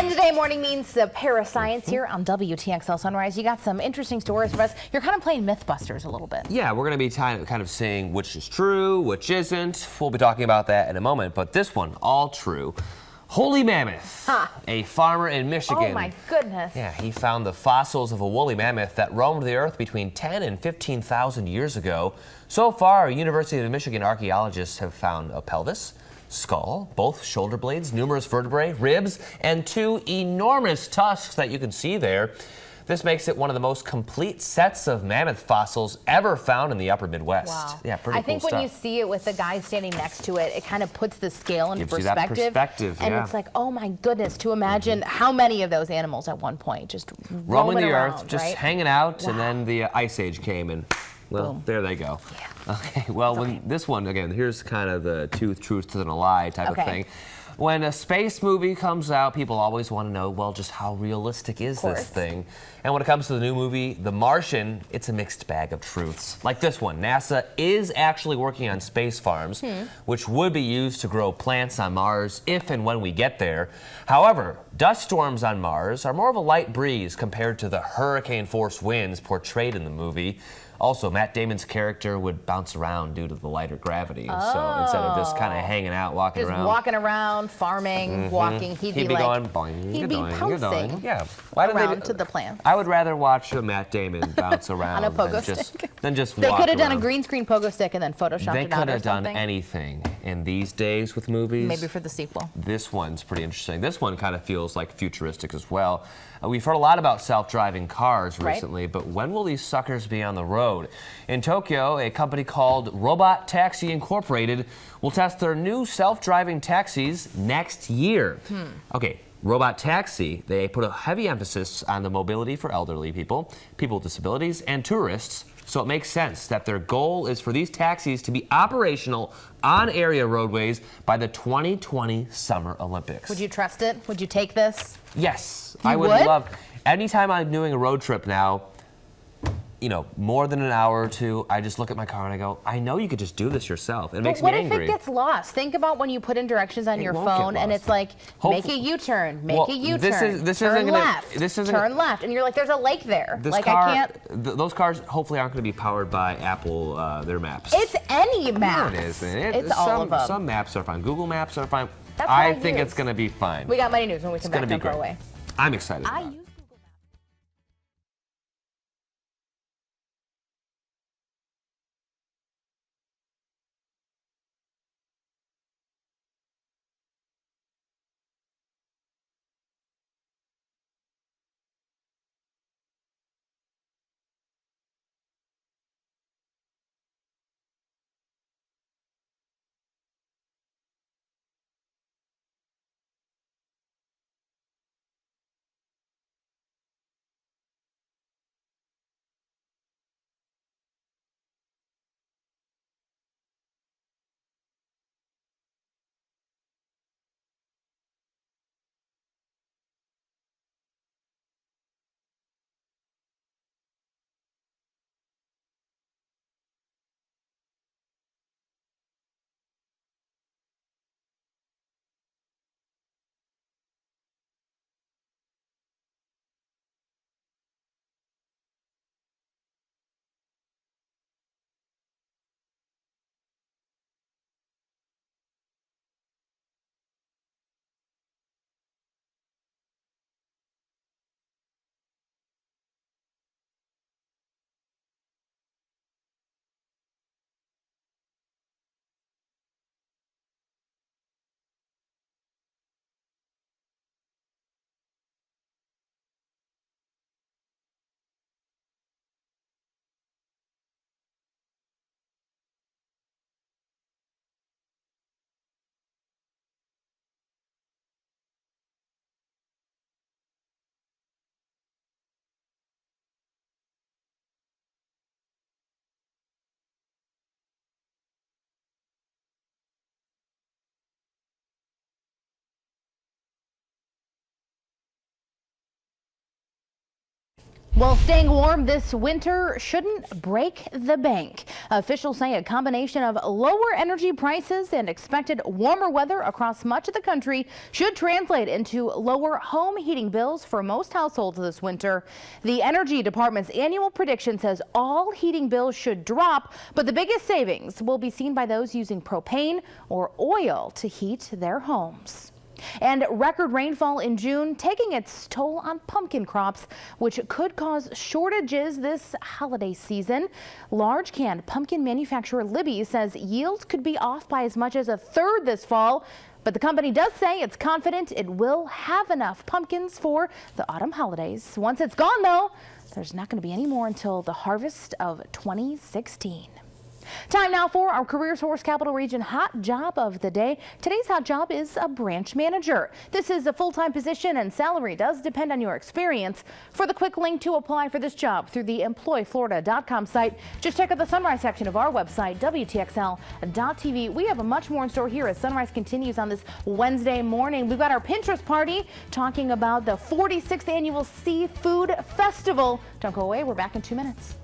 Wednesday morning means the Science here on WTXL Sunrise. You got some interesting stories for us. You're kind of playing Mythbusters a little bit. Yeah, we're going to be kind of saying which is true, which isn't. We'll be talking about that in a moment, but this one, all true. Holy mammoth. A farmer in Michigan. Oh my goodness. Yeah, he found the fossils of a woolly mammoth that roamed the earth between 10 and 15,000 years ago. So far, University of Michigan archaeologists have found a pelvis, skull, both shoulder blades, numerous vertebrae, ribs, and two enormous tusks that you can see there. This makes it one of the most complete sets of mammoth fossils ever found in the upper Midwest. Wow. Yeah, pretty cool I think stuff. when you see it with the guy standing next to it, it kind of puts the scale into Gives you that perspective, and yeah. it's like, oh my goodness, to imagine how many of those animals at one point just roaming the around, earth, just right? hanging out, Wow. and then the Ice Age came, and well, boom. There they go. Yeah. Okay, well, when this one, again, here's kind of the two truths and a lie type of thing. When a space movie comes out, people always want to know, well, just how realistic is this thing? And when it comes to the new movie, The Martian, it's a mixed bag of truths. Like this one, NASA is actually working on space farms, which would be used to grow plants on Mars if and when we get there. However, dust storms on Mars are more of a light breeze compared to the hurricane-force winds portrayed in the movie. Also, Matt Damon's character would bounce around due to the lighter gravity. So instead of just kind of hanging out, walking around. Just walking around, farming, walking, he'd be like, going boing, he'd be pouncing yeah. around to the plants. I would rather watch Matt Damon bounce around on a pogo stick. than just They walk could have done a around. green screen pogo stick and then photoshopped it out or something. They could have done anything in these days with movies. Maybe for the sequel. This one's pretty interesting. This one kind of feels like futuristic as well. We've heard a lot about self-driving cars recently, but when will these suckers be on the road? In Tokyo, a company called Robot Taxi Incorporated will test their new self-driving taxis next year. Okay, Robot Taxi, they put a heavy emphasis on the mobility for elderly people, people with disabilities, and tourists. So it makes sense that their goal is for these taxis to be operational on area roadways by the 2020 Summer Olympics. Would you trust it? Would you take this? Yes, You I would would? love. Anytime I'm doing a road trip now, you know, more than an hour or two, I just look at my car and I go, I know you could just do this yourself. It makes me What angry. if it gets lost? Think about when you put in directions on your won't get phone and lost. it's like, make a U-turn, make a U-turn, turn left, turn left, and you're like, there's a lake there. This like car, I can't. Those cars hopefully aren't going to be powered by Apple, their maps. It's any map. No, it isn't. It's all of them. Some maps are fine. Google Maps are fine. That's what I I think use. it's going to be fine. We got money news when we come back. Don't go away. I'm excited about it. Well, staying warm this winter shouldn't break the bank. Officials say a combination of lower energy prices and expected warmer weather across much of the country should translate into lower home heating bills for most households this winter. The Energy Department's annual prediction says all heating bills should drop, but the biggest savings will be seen by those using propane or oil to heat their homes. And record rainfall in June taking its toll on pumpkin crops, which could cause shortages this holiday season. Large canned pumpkin manufacturer Libby says yields could be off by as much as a third this fall. But the company does say it's confident it will have enough pumpkins for the autumn holidays. Once it's gone, though, there's not going to be any more until the harvest of 2016. Time now for our Career Source Capital Region Hot Job of the Day. Today's hot job is a branch manager. This is a full-time position and salary does depend on your experience. For the quick link to apply for this job through the employflorida.com site, just check out the Sunrise section of our website, WTXL.TV. We have much more in store here as Sunrise continues on this Wednesday morning. We've got our Pinterest party talking about the 46th Annual Seafood Festival. Don't go away. We're back in 2 minutes.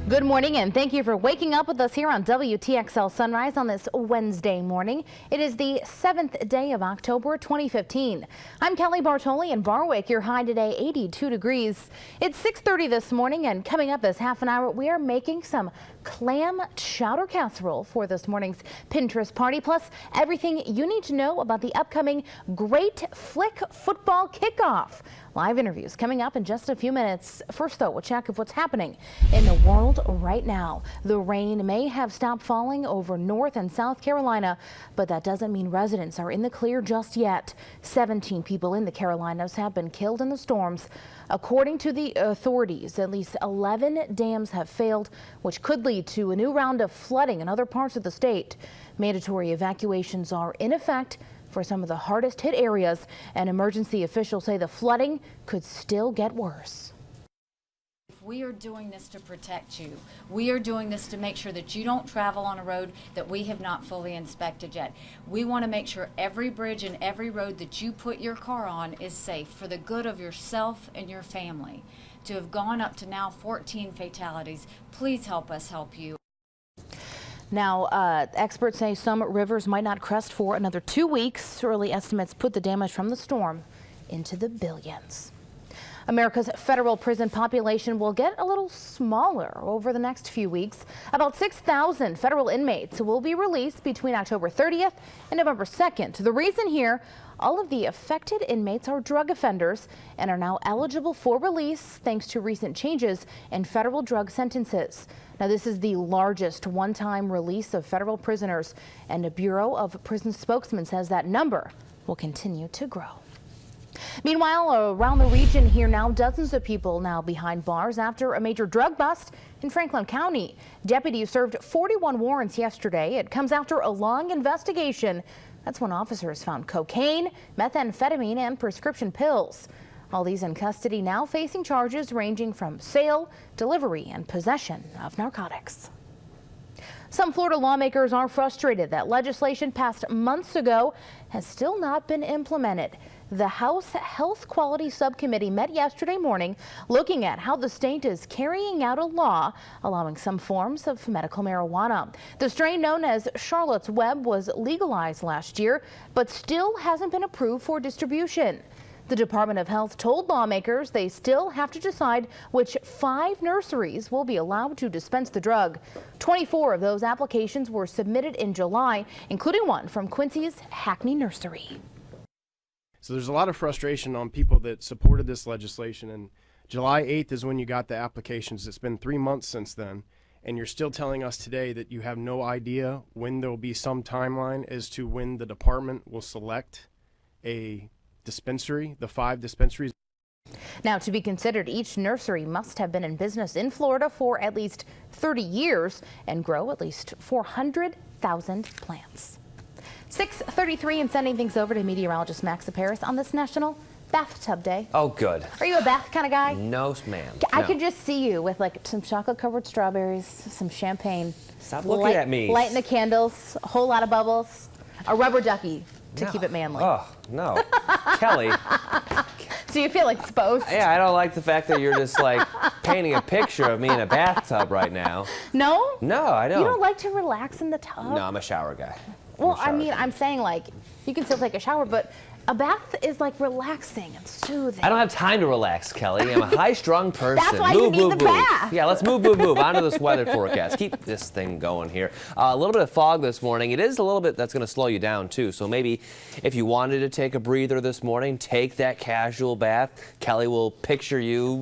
Good morning and thank you for waking up with us here on WTXL Sunrise on this Wednesday morning. It is the 7th day of October 2015. I'm Kelly Bartoli in Barwick. Your high today 82 degrees. It's 6:30 this morning and coming up this half an hour we are making some clam chowder casserole for this morning's Pinterest party, plus everything you need to know about the upcoming Great Flick football kickoff. Live interviews coming up in just a few minutes. First, though, we'll check what's happening in the world right now. The rain may have stopped falling over North and South Carolina, but that doesn't mean residents are in the clear just yet. 17 people in the Carolinas have been killed in the storms. According to the authorities, at least 11 dams have failed, which could lead to a new round of flooding in other parts of the state. Mandatory evacuations are in effect for some of the hardest hit areas, and emergency officials say the flooding could still get worse. We are doing this to protect you. We are doing this to make sure that you don't travel on a road that we have not fully inspected yet. We want to make sure every bridge and every road that you put your car on is safe for the good of yourself and your family. To have gone up to now 14 fatalities, please help us help you. Now, experts say some rivers might not crest for another 2 weeks. Early estimates put the damage from the storm into the billions. America's federal prison population will get a little smaller over the next few weeks. About 6,000 federal inmates will be released between October 30th and November 2nd. The reason here, all of the affected inmates are drug offenders and are now eligible for release thanks to recent changes in federal drug sentences. Now, this is the largest one-time release of federal prisoners, and the Bureau of Prison spokesman says that number will continue to grow. Meanwhile, around the region here now, dozens of people now behind bars after a major drug bust in Franklin County. Deputies served 41 warrants yesterday. It comes after a long investigation. That's when officers found cocaine, methamphetamine, and prescription pills. All these in custody now facing charges ranging from sale, delivery, and possession of narcotics. Some Florida lawmakers are frustrated that legislation passed months ago has still not been implemented. The House Health Quality Subcommittee met yesterday morning looking at how the state is carrying out a law allowing some forms of medical marijuana. The strain known as Charlotte's Web was legalized last year, but still hasn't been approved for distribution. The Department of Health told lawmakers they still have to decide which 5 nurseries will be allowed to dispense the drug. 24 of those applications were submitted in July, including one from Quincy's Hackney Nursery. So there's a lot of frustration on people that supported this legislation, and July 8th is when you got the applications. It's been 3 months since then, and you're still telling us today that you have no idea when there will be some timeline as to when the department will select a dispensary, the 5 dispensaries. Now, to be considered, each nursery must have been in business in Florida for at least 30 years and grow at least 400,000 plants. 6:33 and sending things over to meteorologist Max Tsaparis on this National Bathtub Day. Oh, good. Are you a bath kind of guy? No, ma'am. I No. could just see you with like some chocolate-covered strawberries, some champagne. Stop looking at me. Lighting the candles, a whole lot of bubbles, a rubber ducky to keep it manly. Oh, no. Kelly. So you feel exposed? Yeah, I don't like the fact that you're just like painting a picture of me in a bathtub right now. No? No, I don't. You don't like to relax in the tub? No, I'm a shower guy. Well, I mean, I'm saying like you can still take a shower, but a bath is like relaxing and soothing. I don't have time to relax, Kelly. I'm a high-strung person. That's why you need the bath. Yeah, let's move onto this weather forecast. Keep this thing going here. A little bit of fog this morning. It is a little bit that's going to slow you down too. So maybe if you wanted to take a breather this morning, take that casual bath. Kelly will picture you,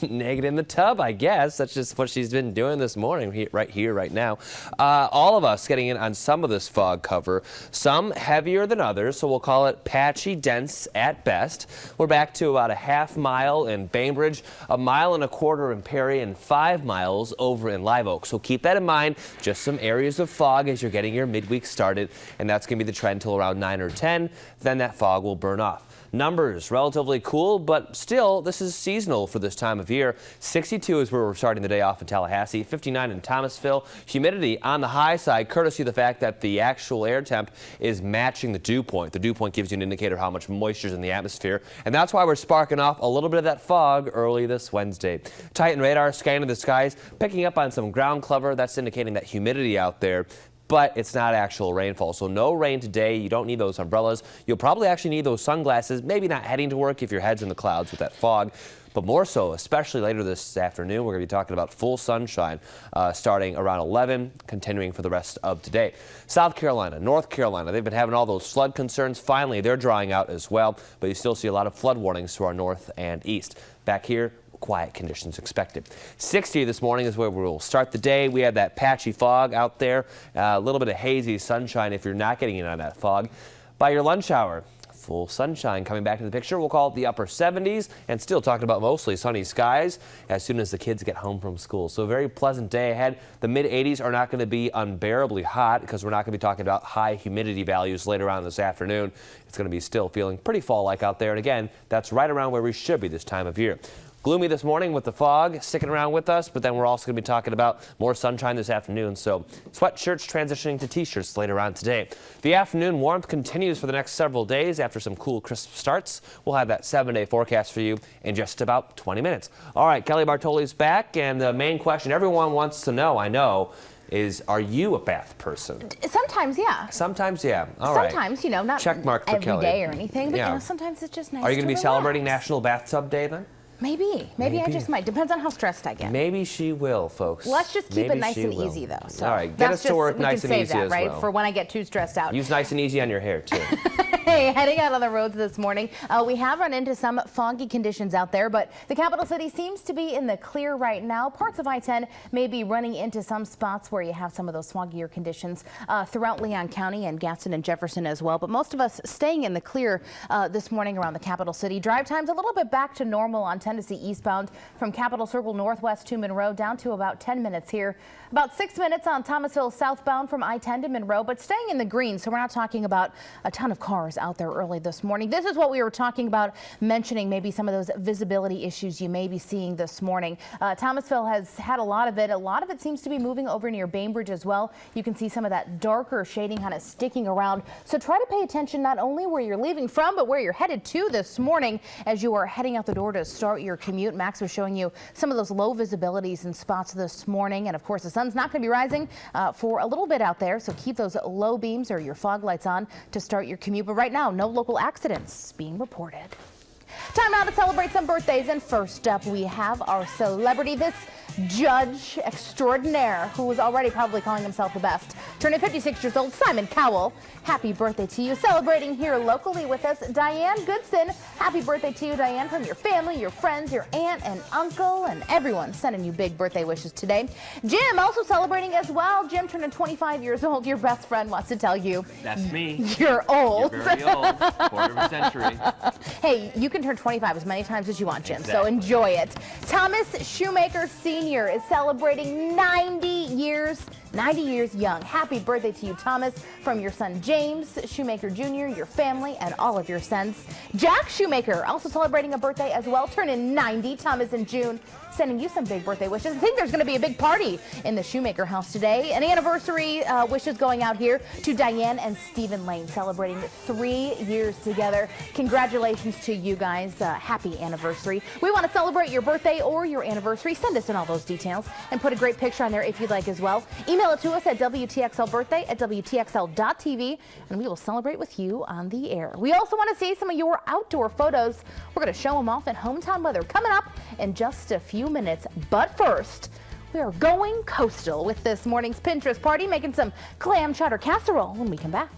naked in the tub, I guess. That's just what she's been doing this morning, right here, right now. All of us getting in on some of this fog cover, some heavier than others, so we'll call it patchy, dense at best. We're back to about a half mile in Bainbridge, a mile and a quarter in Perry, and 5 miles over in Live Oak. So keep that in mind. Just some areas of fog as you're getting your midweek started, and that's going to be the trend till around 9 or 10. Then that fog will burn off. Numbers relatively cool, but still, this is seasonal for this time of year. 62 is where we're starting the day off in Tallahassee, 59 in Thomasville. Humidity on the high side, courtesy of the fact that the actual air temp is matching the dew point. The dew point gives you an indicator of how much moisture is in the atmosphere, and that's why we're sparking off a little bit of that fog early this Wednesday. Titan radar scanning the skies, picking up on some ground cover. That's indicating that humidity out there. But it's not actual rainfall, so no rain today. You don't need those umbrellas. You'll probably actually need those sunglasses, maybe not heading to work if your head's in the clouds with that fog, but more so, especially later this afternoon, we're going to be talking about full sunshine starting around 11, continuing for the rest of today. South Carolina, North Carolina, they've been having all those flood concerns. Finally, they're drying out as well, but you still see a lot of flood warnings to our north and east. Back here, quiet conditions expected. 60 this morning is where we'll start the day. We have that patchy fog out there, a little bit of hazy sunshine if you're not getting in on that fog. By your lunch hour, full sunshine coming back to the picture. We'll call it the upper 70s and still talking about mostly sunny skies as soon as the kids get home from school. So a very pleasant day ahead. The mid 80s are not going to be unbearably hot because we're not going to be talking about high humidity values later on this afternoon. It's going to be still feeling pretty fall-like out there. And again, that's right around where we should be this time of year. Gloomy this morning with the fog sticking around with us, but then we're also going to be talking about more sunshine this afternoon. So sweatshirts transitioning to t-shirts later on today. The afternoon warmth continues for the next several days after some cool, crisp starts. We'll have that 7-day forecast for you in just about 20 minutes. All right, Kelly Bartoli's back, and the main question everyone wants to know, I know, are you a bath person? Sometimes, yeah. Sometimes, yeah. All right. Sometimes, you know, not Check mark for every Kelly. day or anything, but Yeah. you know, sometimes it's just nice. Are you going to be relax. celebrating National Bathtub Day then? Maybe I just might. Depends on how stressed I get. Maybe she will, folks. Let's just keep Maybe it nice she and will. easy, though. So all right, get us to work nice and easy as right, well. for when I get too stressed out. Use nice and easy on your hair too. Hey, heading out on the roads this morning, we have run into some foggy conditions out there, but the capital city seems to be in the clear right now. Parts of I-10 may be running into some spots where you have some of those foggier conditions throughout Leon County and Gaston and Jefferson as well. But most of us staying in the clear this morning around the capital city. Drive times a little bit back to normal on Tennessee eastbound from Capitol Circle northwest to Monroe, down to about 10 minutes here. About 6 minutes on Thomasville southbound from I-10 to Monroe, but staying in the green, so we're not talking about a ton of cars out there early this morning. This is what we were talking about, mentioning maybe some of those visibility issues you may be seeing this morning. Thomasville has had a lot of it. A lot of it seems to be moving over near Bainbridge as well. You can see some of that darker shading kind of sticking around. So try to pay attention not only where you're leaving from, but where you're headed to this morning as you are heading out the door to start your commute. Max was showing you some of those low visibilities in spots this morning. And of course, the sun's not going to be rising for a little bit out there. So keep those low beams or your fog lights on to start your commute. But right now, no local accidents being reported. Time now to celebrate some birthdays. And first up, we have our celebrity, this judge extraordinaire, who is already probably calling himself the best. Turning 56 years old, Simon Cowell. Happy birthday to you. Celebrating here locally with us, Diane Goodson. Happy birthday to you, Diane, from your family, your friends, your aunt and uncle, and everyone sending you big birthday wishes today. Jim also celebrating as well. Jim turning 25 years old. Your best friend wants to tell you. That's me. You're old. You're very old. Quarter of a century. Hey, you can turn 25 as many times as you want, Jim, Exactly. so enjoy it. Thomas Shoemaker Sr. is celebrating 90 years young. Happy birthday to you, Thomas, from your son James Shoemaker Jr., your family, and all of your sons. Jack Shoemaker also celebrating a birthday as well, turning 90. Thomas in June, sending you some big birthday wishes. I think there's going to be a big party in the Shoemaker house today. An anniversary wishes going out here to Diane and Stephen Lane, celebrating 3 years together. Congratulations to you guys. Happy anniversary. We want to celebrate your birthday or your anniversary. Send us in all those details and put a great picture on there if you'd like as well. Email it to us at WTXLbirthday@WTXL.tv, and we will celebrate with you on the air. We also want to see some of your outdoor photos. We're going to show them off in hometown weather coming up in just a few minutes. But first, we are going coastal with this morning's Pinterest party, making some clam chowder casserole when we come back.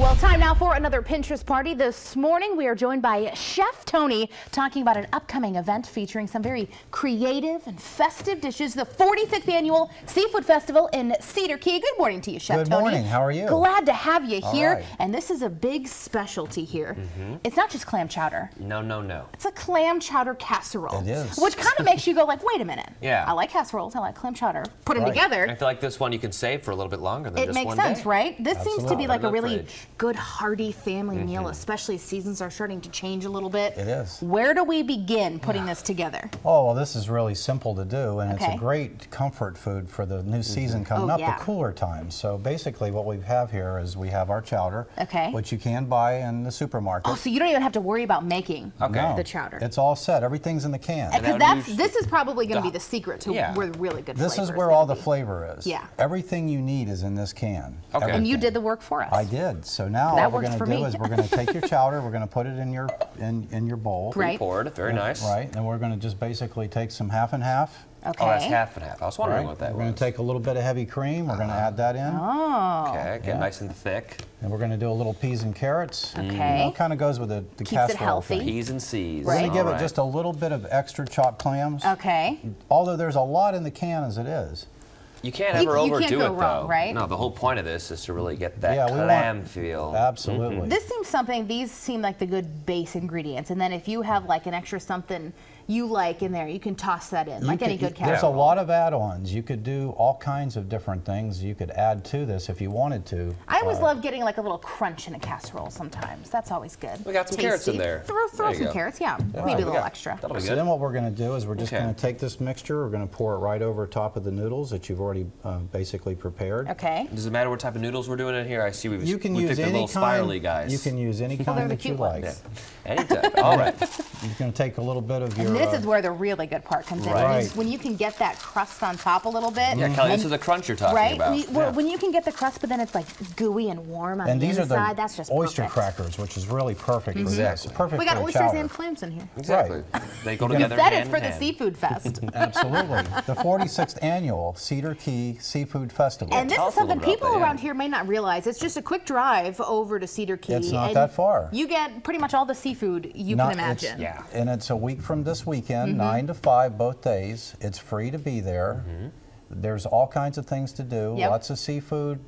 Well, time now for another Pinterest party. This morning we are joined by Chef Tony talking about an upcoming event featuring some very creative and festive dishes, the 46th Annual Seafood Festival in Cedar Key. Good morning to you, Chef Tony. Good morning. How are you? Glad to have you here. Right. And this is a big specialty here. It's not just clam chowder. No, no, no. It's a clam chowder casserole. It is. Which kind of makes you go like, wait a minute. Yeah. I like casseroles. I like clam chowder. Put them Right. together. I feel like this one you can save for a little bit longer than It just makes one sense, day. right? This seems to be Absolutely. like a Put it in the really fridge. good, hearty family meal, especially as seasons are starting to change a little bit. It is. Where do we begin putting this together? Oh, well, this is really simple to do, and it's Okay. a great comfort food for the new season coming Oh, up, yeah. the cooler times. So basically what we have here is we have our chowder, Okay. which you can buy in the supermarket. Oh, so you don't even have to worry about making Okay. the chowder. It's all set. Everything's in the can. Because that would this is probably going to be the secret to Yeah. where the really good This flavor is where gonna all the be. flavor is. Yeah. Everything you need is in this can. Okay. And you Everything. did the work for us. I did. So now That all we're works going for to do me. is we're going to take your chowder, we're going to put it in your bowl. Right. Poured, very nice. Right. And we're going to just basically take some half and half. Okay. Oh, that's half and half. I was wondering Right. what that We're going was. to take a little bit of heavy cream. We're going to add that in. Oh. Okay, get Yeah. nice and thick. And we're going to do a little peas and carrots. Okay. It kind of goes with the Keeps it casserole healthy. thing. P's and C's. We're going to give All it right. just a little bit of extra chopped clams. Okay. Although there's a lot in the can as it is. You can't You- ever you overdo can't go it, wrong, though. right? No, the whole point of this is to really get that Yeah, we want- clam feel. Absolutely. This seems something, these seem like the good base ingredients. And then if you have like an extra something you like in there, you can toss that in, like any good There's a casserole. lot of add-ons. You could do all kinds of different things you could add to this if you wanted to. I always love getting like a little crunch in a casserole sometimes. That's always good. We got some carrots in Tasty. there. Throw There you some go. carrots, yeah. Maybe a we little got- extra. That'll be So good. then what we're going to do is we're just Okay. going to take this mixture, we're going to pour it right over top of the noodles that you've already basically prepared. Okay. Does it matter what type of noodles we're doing in here? I see we You can we use picked the any little spirally kind. guys. You can use any they're kind the that you cute like. ones. Yeah. Anytime. All right. You're going to take a little bit of your. And this is where the really good part comes in. Right. When you can get that crust on top a little bit. Yeah, Kelly, this and- is the crunch you're talking Right? about. When you can get the crust, but then it's like gooey and warm on and the these are inside, the that's just oyster perfect. crackers, which is really perfect for this. Exactly. Perfect We got for a oysters chowder. and clams in here. Exactly. They go You together said hand it's for in the hand. Seafood Fest. Absolutely. The 46th annual Cedar Key Seafood Festival. And this Tell is us a little something bit about people that, yeah. around here may not realize. It's just a quick drive over to Cedar Key. It's not and that far. You get pretty much all the seafood you Not- can imagine. Yeah. And it's a week from this weekend, Mm-hmm. 9 to 5 both days. It's free to be there. There's all kinds of things to do. Yep. Lots of seafood,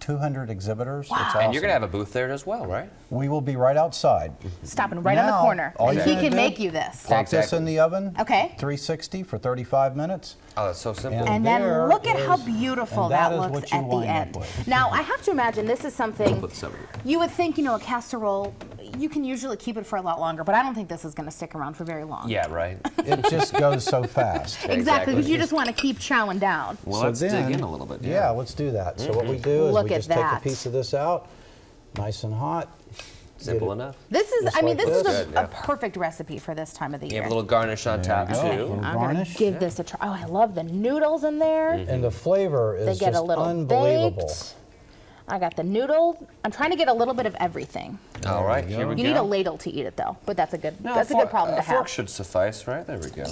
200 exhibitors. It's awesome. And you're going to have a booth there as well, right? We will be right outside. Stopping right on the Now, corner. all And you he gotta can do- make you this. Pop this Exactly. in the oven. Okay. 360 for 35 minutes. Oh, that's so simple. And then there look at how is- beautiful and that is looks what you at the wind up end. with. Now, I have to imagine this is something Put this over here. you would think, a casserole, you can usually keep it for a lot longer, but I don't think this is going to stick around for very long. Yeah, right. It just goes so fast. Exactly, because you just want to keep chowing down. Well, So let's dig then- in a little bit. Yeah, let's do that. So what we do is Look we at just take a that. piece of this out, nice and hot. Simple Get it- enough. This is, Just I mean, like this is this. a, Good, yeah. a perfect recipe for this time of the You year. have a little garnish on top, There you go. too. Little I'm going to garnish. give this a try. Oh, I love the noodles in there. And the flavor They is get just a little unbelievable. baked. I got the noodle. I'm trying to get a little bit of everything. All right, here we You go. need a ladle to eat it, though, but that's a good, No, that's a good problem to A fork have. should suffice, right? There we go.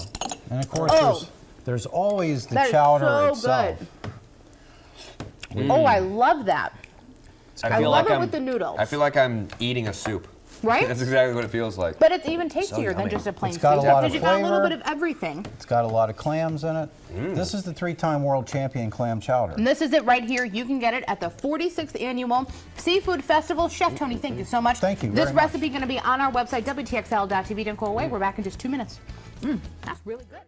And of course, Oh. there's always the That is chowder so itself. good. Oh, I love that. I feel love like it I'm- with the noodles. I feel like I'm eating a soup. Right? That's exactly what it feels like. But it's even tastier than yummy. just a plain It's got a soup lot because of you got a little flavor. bit of everything. It's got a lot of clams in it. This is the 3-time world champion clam chowder. And this is it right here. You can get it at the 46th Annual Seafood Festival. Chef Tony, thank you so much. Thank you This very much. recipe going to be on our website, WTXL.tv. Don't go away. We're back in just 2 minutes. That's really good.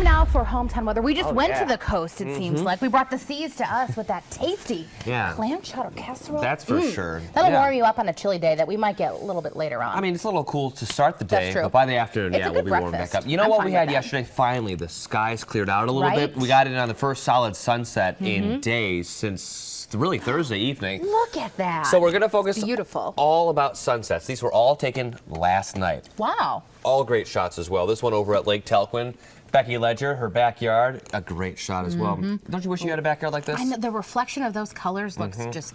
Time now for hometown weather. We just went yeah. to the coast, it seems like. We brought the seas to us with that tasty clam chowder casserole. That's for sure. That'll warm you up on a chilly day that we might get a little bit later on. I mean, it's a little cool to start the day, That's true. but by the afternoon, It's a we'll good be warming back breakfast. up. You know I'm what fine we with had that. yesterday? Finally, the skies cleared out a little bit. We got in on the first solid sunset in days since really Thursday evening. Look at that. So we're going to focus beautiful. all about sunsets. These were all taken last night. Wow. All great shots as well. This one over at Lake Telquin. Becky Ledger, her backyard, a great shot as well. Don't you wish you had a backyard like this? I know, the reflection of those colors looks just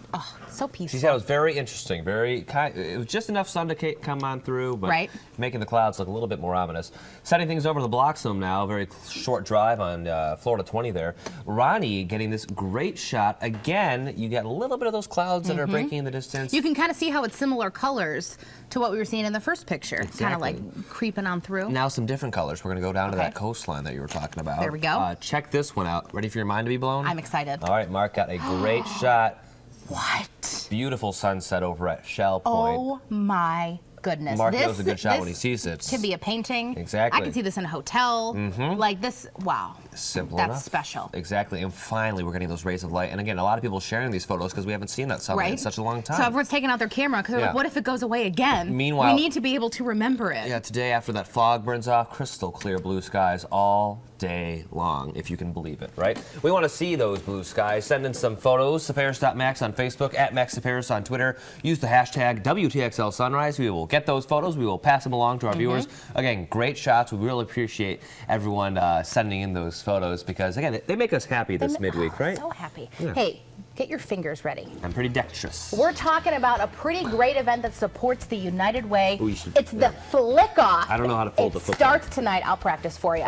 so peaceful. She said it was very interesting, it was just enough sun to come on through, but making the clouds look a little bit more ominous. Sending things over to the block some now, a very short drive on Florida 20 there. Ronnie getting this great shot. Again, you get a little bit of those clouds that are breaking in the distance. You can kind of see how it's similar colors to what we were seeing in the first picture. Exactly. Kind of like creeping on through. Now some different colors. We're going to go down to that coastline that you were talking about. There we go. Check this one out. Ready for your mind to be blown? I'm excited. All right, Mark got a great shot. What? Beautiful sunset over at Shell Point. Oh my goodness. Mark knows a good shot when he sees it. Can be a painting. Exactly. I can see this in a hotel. Like this, wow. Simple That's enough. special. Exactly. And finally, we're getting those rays of light. And again, a lot of people sharing these photos because we haven't seen that sunlight in such a long time. So everyone's taking out their camera because they're like, what if it goes away again? Meanwhile, we need to be able to remember it. Yeah, today after that fog burns off, crystal clear blue skies all day long, if you can believe it, right? We want to see those blue skies. Send in some photos. Tsaparis.max on Facebook, at MaxTsaparis on Twitter. Use the hashtag WTXL Sunrise. We will get those photos. We will pass them along to our viewers. Again, great shots. We really appreciate everyone sending in those photos because, again, they make us happy this midweek, right? So happy. Yeah. Hey, get your fingers ready. I'm pretty dexterous. We're talking about a pretty great event that supports the United Way. Ooh, it's the Flick Off. I don't know how to fold the It football. starts tonight. I'll practice for you.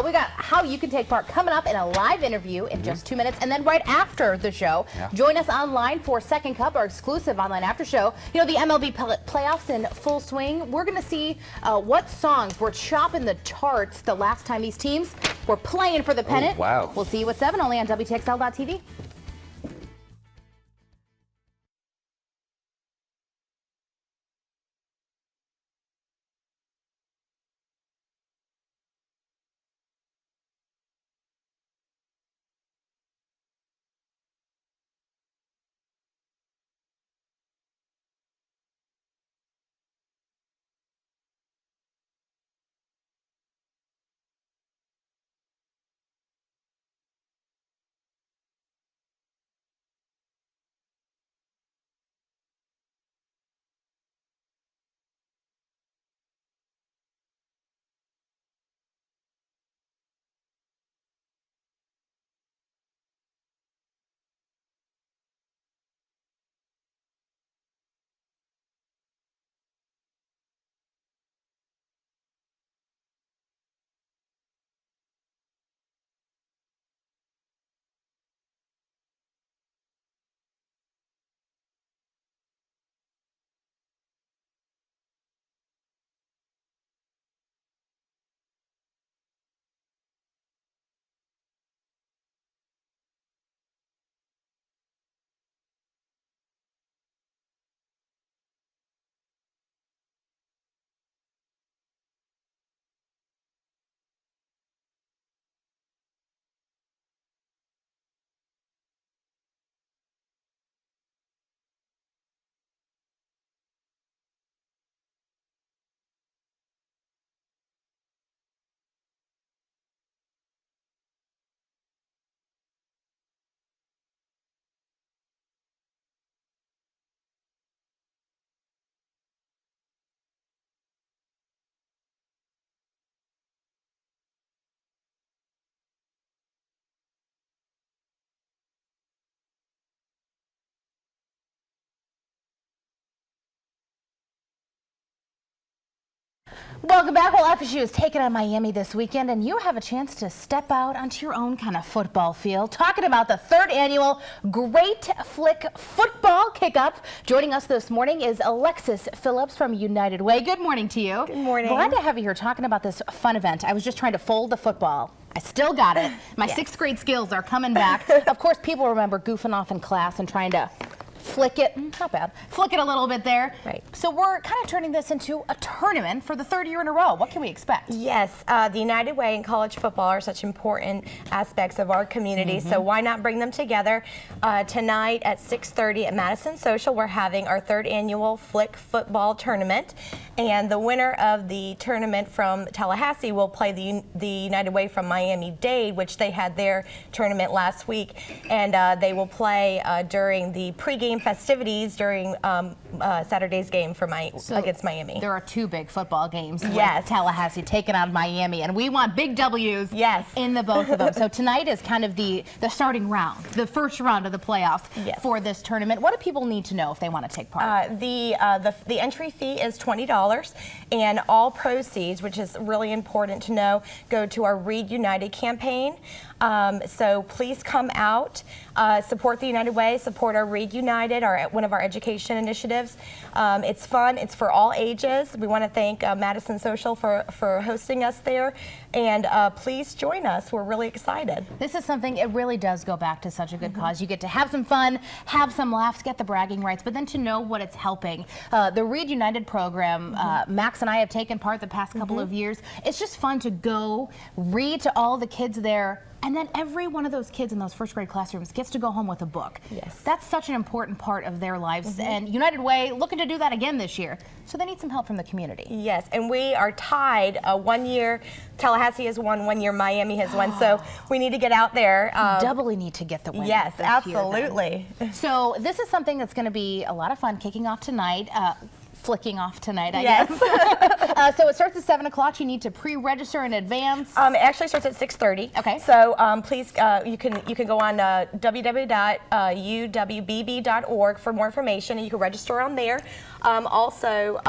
We got how you can take part coming up in a live interview in just 2 minutes. And then right after the show, join us online for Second Cup, our exclusive online after show. You know, the MLB playoffs in full swing. We're going to see what songs were chopping the charts the last time these teams were playing for the pennant. Wow. We'll see you at 7 only on WTXL.tv. Welcome back. Well, FSU is taking on Miami this weekend, and you have a chance to step out onto your own kind of football field. Talking about the 3rd annual Great Flick Football Kickoff. Joining us this morning is Alexis Phillips from United Way. Good morning to you. Good morning. Glad to have you here talking about this fun event. I was just trying to fold the football. I still got it. My 6th grade skills are coming back. Of course, people remember goofing off in class and trying to flick it, not bad, flick it a little bit there. Right. So we're kind of turning this into a tournament for the third year in a row. What can we expect? Yes, the United Way and college football are such important aspects of our community, so why not bring them together? Tonight at 6:30 at Madison Social, we're having our third annual Flick Football Tournament, and the winner of the tournament from Tallahassee will play the United Way from Miami-Dade, which they had their tournament last week, and they will play during the pregame festivities during Saturday's game for against Miami. There are two big football games. Yes. With Tallahassee taking on Miami, and we want big W's in the both of them. So tonight is kind of the starting round, the first round of the playoffs for this tournament. What do people need to know if they want to take part? The entry fee is $20, and all proceeds, which is really important to know, go to our Read United campaign. So please come out, support the United Way, support our Read United, one of our education initiatives. It's fun. It's for all ages. We want to thank Madison Social for hosting us there, and please join us. We're really excited. This is something, it really does go back to such a good cause. You get to have some fun, have some laughs, get the bragging rights, but then to know what it's helping. The Read United program, Max and I have taken part the past couple of years. It's just fun to go read to all the kids there. And then every one of those kids in those first grade classrooms gets to go home with a book. Yes. That's such an important part of their lives. And United Way looking to do that again this year. So they need some help from the community. Yes, and we are tied 1 year. Tallahassee has won 1 year, Miami has won. So we need to get out there. Doubly need to get the win. Yes, this absolutely. Year, so this is something that's going to be a lot of fun kicking off tonight. Flicking off tonight, I guess. So it starts at 7 o'clock. You need to pre-register in advance. It actually starts at 6:30. Okay. So please, you can go on www.uwbb.org for more information, and you can register on there. Also,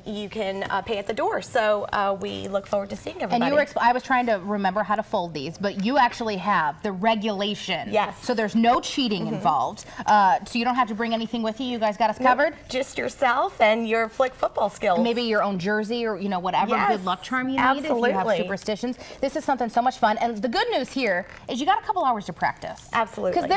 you can pay at the door. So we look forward to seeing everybody. And you were I was trying to remember how to fold these, but you actually have the regulation. Yes. So there's no cheating involved. So you don't have to bring anything with you. You guys got us covered. Just yourself and your Flick football skills. Maybe your own jersey or whatever good luck charm you need if you have superstitions. This is something so much fun. And the good news here is you got a couple hours to practice. Absolutely. Because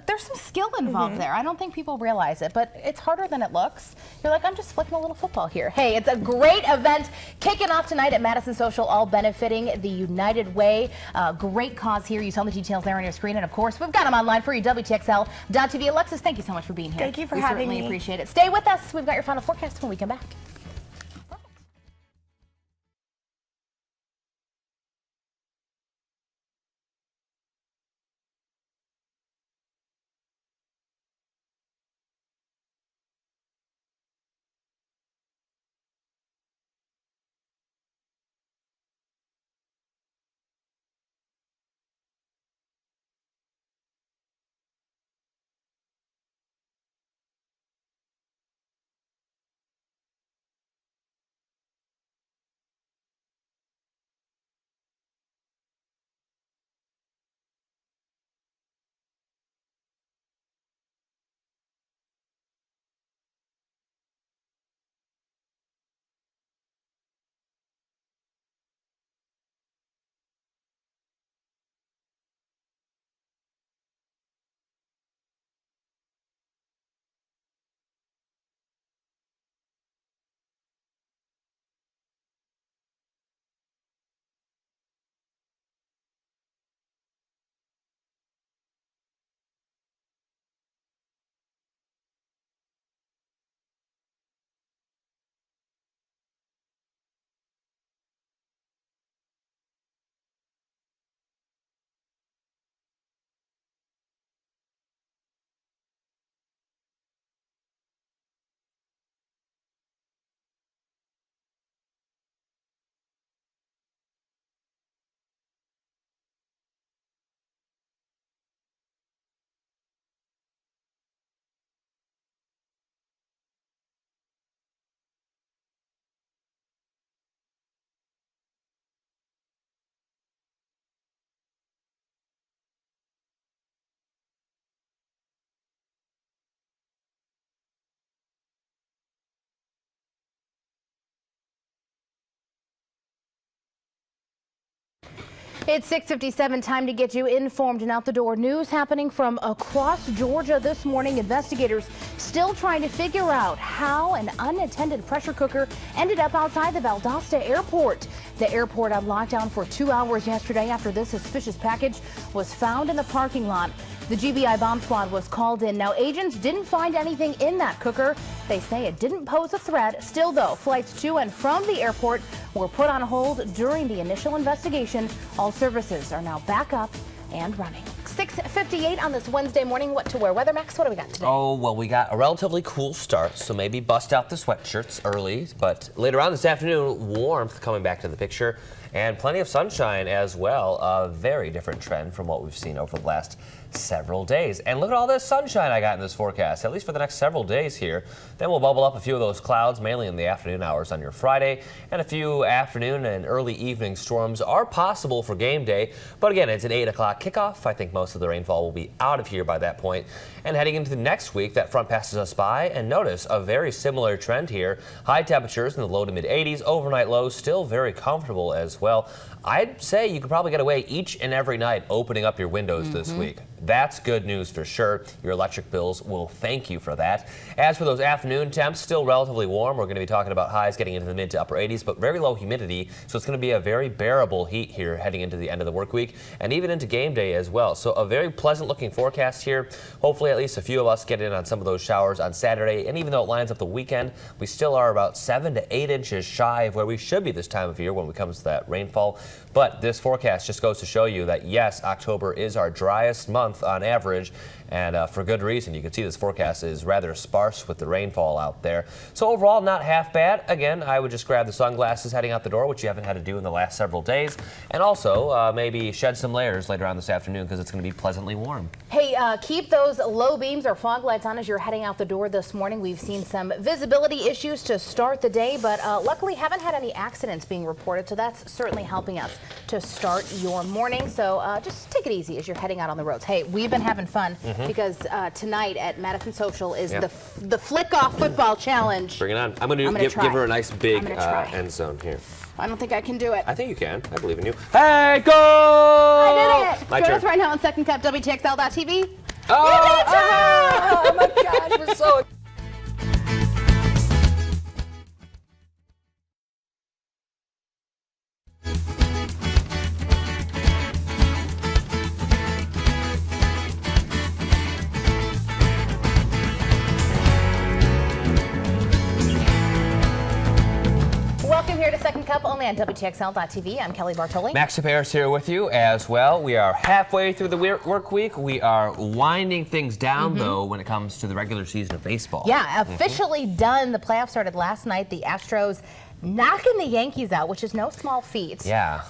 there's some skill involved there. I don't think people realize it, but it's harder than it looks. You're like, I'm just flicking a little football here. Hey, it's a great event kicking off tonight at Madison Social, all benefiting the United Way. Great cause here. You saw the details there on your screen. And of course, we've got them online for you, WTXL.tv. Alexis, thank you so much for being here. Thank you for having me. We certainly appreciate it. Stay with us. We've got your final forecast when we come back. It's 6:57, time to get you informed and out the door. News happening from across Georgia this morning. Investigators still trying to figure out how an unattended pressure cooker ended up outside the Valdosta airport. The airport on lockdown for 2 hours yesterday after this suspicious package was found in the parking lot. The GBI bomb squad was called in. Now, agents didn't find anything in that cooker. They say it didn't pose a threat. Still, though, flights to and from the airport were put on hold during the initial investigation. All services are now back up and running. 6:58 on this Wednesday morning. What to wear? Weather Max, what do we got today? Oh, well, we got a relatively cool start, so maybe bust out the sweatshirts early. But later on this afternoon, warmth coming back to the picture and plenty of sunshine as well. A very different trend from what we've seen over the last several days. And look at all this sunshine I got in this forecast, at least for the next several days here. Then we'll bubble up a few of those clouds, mainly in the afternoon hours on your Friday. And a few afternoon and early evening storms are possible for game day. But again, it's an 8 o'clock kickoff. I think most of the rainfall will be out of here by that point. And heading into the next week, that front passes us by. And notice a very similar trend here. High temperatures in the low to mid 80s. Overnight lows still very comfortable as well. I'd say you could probably get away each and every night opening up your windows this week. That's good news for sure. Your electric bills will thank you for that. As for those afternoon temps, still relatively warm. We're going to be talking about highs getting into the mid to upper 80s, but very low humidity. So it's going to be a very bearable heat here heading into the end of the work week and even into game day as well. So a very pleasant looking forecast here. Hopefully at least a few of us get in on some of those showers on Saturday. And even though it lines up the weekend, we still are about 7 to 8 inches shy of where we should be this time of year when it comes to that rainfall. But this forecast just goes to show you that, yes, October is our driest month on average, and for good reason. You can see this forecast is rather sparse with the rainfall out there. So overall, not half bad. Again, I would just grab the sunglasses heading out the door, which you haven't had to do in the last several days, and also maybe shed some layers later on this afternoon because it's going to be pleasantly warm. Hey, keep those low beams or fog lights on as you're heading out the door this morning. We've seen some visibility issues to start the day, but luckily haven't had any accidents being reported, so that's certainly helping us to start your morning. So just take it easy as you're heading out on the roads. Hey, we've been having fun because tonight at Madison Social is the Flick-Off Football Challenge. Bring it on. I'm going to give her a nice big end zone here. I don't think I can do it. I think you can. I believe in you. Hey, go! I did it! My Join turn. us right now on Second Cup, WTXL.tv. Oh my gosh, we're so... Welcome here to Second Cup, only on WTXL.tv. I'm Kelly Bartoli. Max Tsaparis here with you as well. We are halfway through the work week. We are winding things down, though, when it comes to the regular season of baseball. Yeah, officially done. The playoffs started last night. The Astros knocking the Yankees out, which is no small feat. Yeah.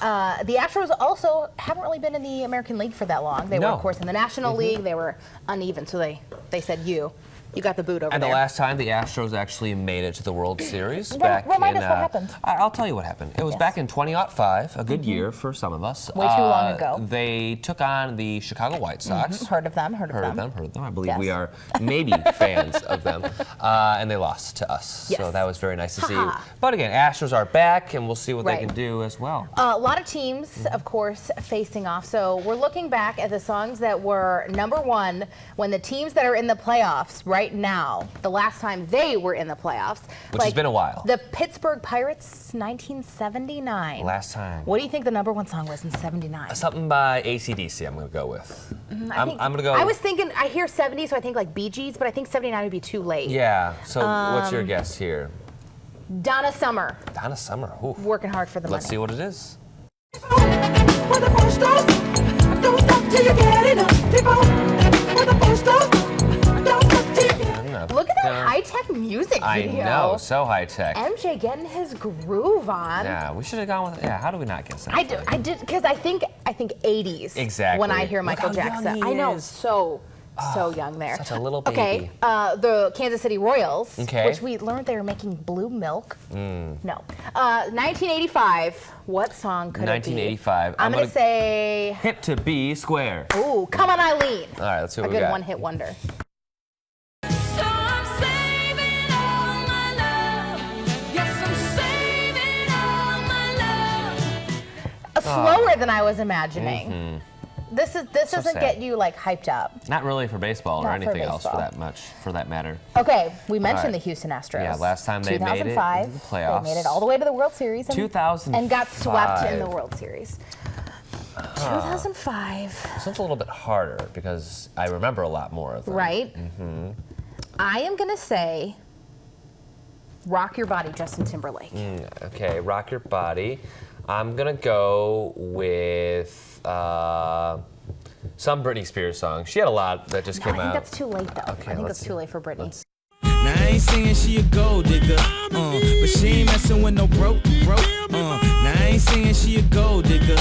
The Astros also haven't really been in the American League for that long. They were, of course, in the National League. They were uneven, so they said you got the boot over And there. the last time the Astros actually made it to the World Series Remind us what happened. I'll tell you what happened. It was back in 2005, a good year for some of us. Way too long ago. They took on the Chicago White Sox. Heard of them. Heard of them. I believe we are maybe fans of them. And they lost to us. Yes. So that was very nice to see. But again, Astros are back, and we'll see what they Right. can do as well. A lot of teams, of course, facing off. So we're looking back at the songs that were #1 when the teams that are in the playoffs right now, the last time they were in the playoffs. Which has been a while. The Pittsburgh Pirates, 1979. Last time. What do you think the #1 song was in 79? Something by AC/DC I'm going to go with. I'm going to go... I was thinking, I hear 70, so I think like Bee Gees, but I think 79 would be too late. Yeah. So what's your guess here? Donna Summer. Donna Summer. Ooh. Working hard for the money. Let's see what it is. Look at that high-tech music I video. know, so high-tech. MJ getting his groove on. Yeah, we should have gone with. Yeah, how do we not guess that? I did because I think 80s. Exactly. When I hear Look Michael how young Jackson, he I know, is. so young there. Such a little baby. Okay, the Kansas City Royals, Okay. which we learned they were making blue milk. No, 1985. What song could it be? 1985. I'm gonna say. Hit to B square. Ooh, Come On Eileen. All right, let's see what A we good got. one-hit wonder. So I'm saving all my love. Yes, I'm saving all my love. slower than I was imagining. This doesn't sad. get you like hyped up. Not really for baseball or Not for anything else baseball. for that matter. Okay, we mentioned right. the Houston Astros. Yeah, last time they made it 2005, into the playoffs. They made it all the way to the World Series. And, 2005. And got swept in the World Series. 2005. This one's a little bit harder because I remember a lot more of them. Right? I am going to say Rock Your Body, Justin Timberlake. Okay, Rock Your Body. I'm gonna go with some Britney Spears song. She had a lot that just came I think out. that's too late, though. Okay, I think let's that's too late for Britney. Now I ain't saying she a gold digger, but she ain't messing with no broke. Now I ain't saying she a gold digger.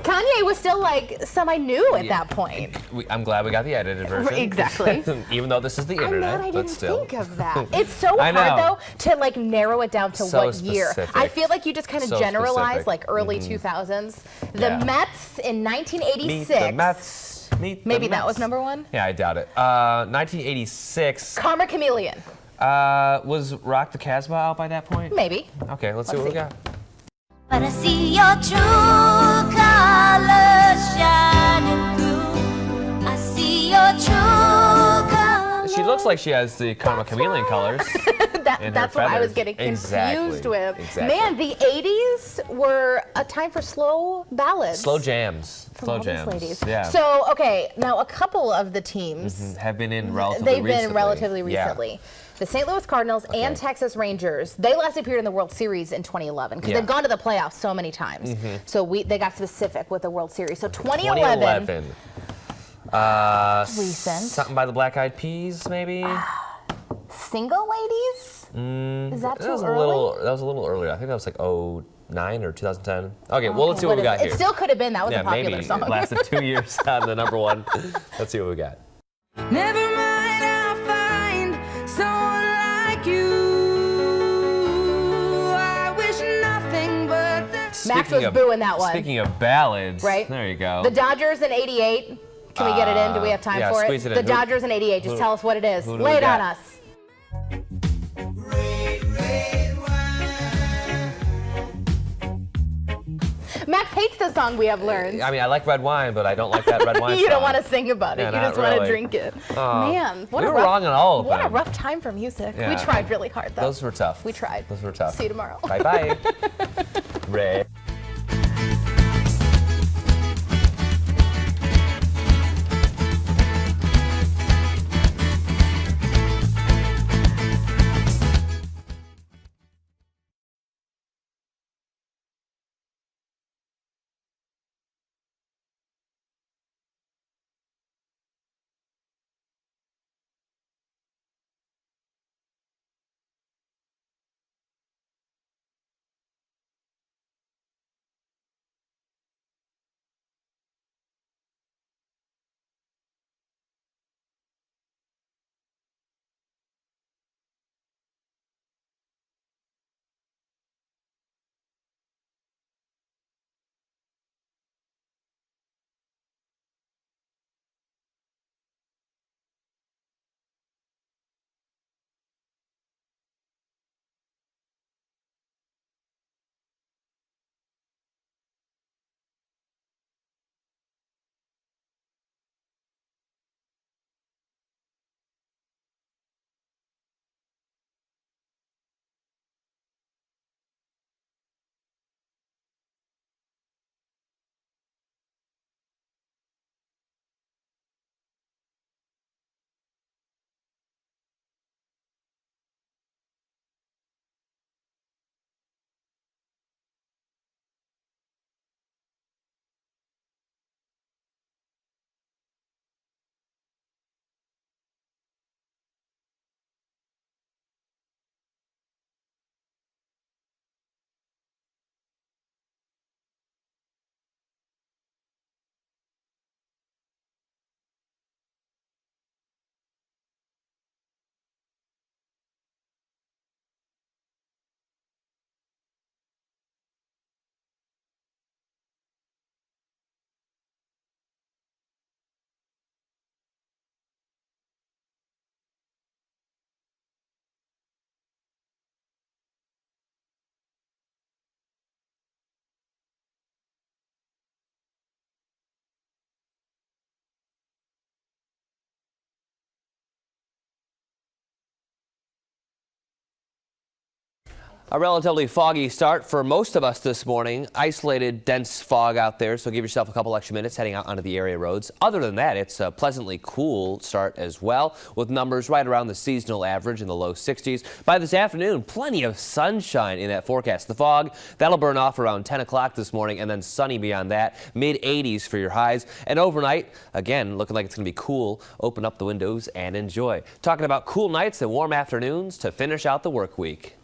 Kanye was still like semi-new at that point. I'm glad we got the edited version. Exactly. Even though this is the I'm internet, mad I but didn't still. think of that. It's so I hard, know. though, to like narrow it down to So what year. specific. I feel like you just kind of So generalize specific. like early 2000s. The Yeah. Mets in 1986. Meet the Mets. Meet the Maybe that was Mets. number one. Yeah, I doubt it. 1986. Karma Chameleon. Was Rock the Casbah out by that point? Maybe. Okay, let's see what we got. But I see your true colors shining through. I see your true colors. She looks like she has the Karma Chameleon colors. And her That's what I was feathers. getting confused Exactly. with. Exactly. Man, the 80s were a time for slow ballads. Slow jams. from Slow all these jams. ladies. Yeah. So, okay, now a couple of the teams, have been in relatively they've recently. been relatively Yeah. recently. The St. Louis Cardinals and Texas Rangers, they last appeared in the World Series in 2011 because Yeah. they've gone to the playoffs so many times. So they got specific with the World Series. So 2011, 2011. Recent. Something by the Black Eyed Peas, maybe? Single Ladies? Is that too That was early? that was a little earlier. I think that was like 09 or 2010. Okay, well, let's see what we got It here. still could have been. That was Yeah, a popular maybe song. it lasted 2 years on the number one. Let's see what we got. Never mind, I'll find someone like you. I wish nothing but the Max was booing that one. Speaking of ballads, Right? there you go. The Dodgers in 88. Can we get it in? Do we have time yeah, for squeeze it in. The Who- Dodgers in 88. Just who- tell us what it is. who do Lay we it on got? us. Max hates the song, we have learned. I mean, I like red wine, but I don't like that red wine You don't song. want to sing about it. Yeah, You not just want to really. drink it. Man, what we a were rough, wrong on all of what a them. rough time for music. We Yeah. tried really hard, though. Those were tough. We tried. Those were tough. See you tomorrow. Bye-bye. Red. A relatively foggy start for most of us this morning. Isolated, dense fog out there, so give yourself a couple extra minutes heading out onto the area roads. Other than that, it's a pleasantly cool start as well, with numbers right around the seasonal average in the low 60s. By this afternoon, plenty of sunshine in that forecast. The fog, that'll burn off around 10 o'clock this morning, and then sunny beyond that. Mid-80s for your highs. And overnight, again, looking like it's going to be cool. Open up the windows and enjoy. Talking about cool nights and warm afternoons to finish out the work week.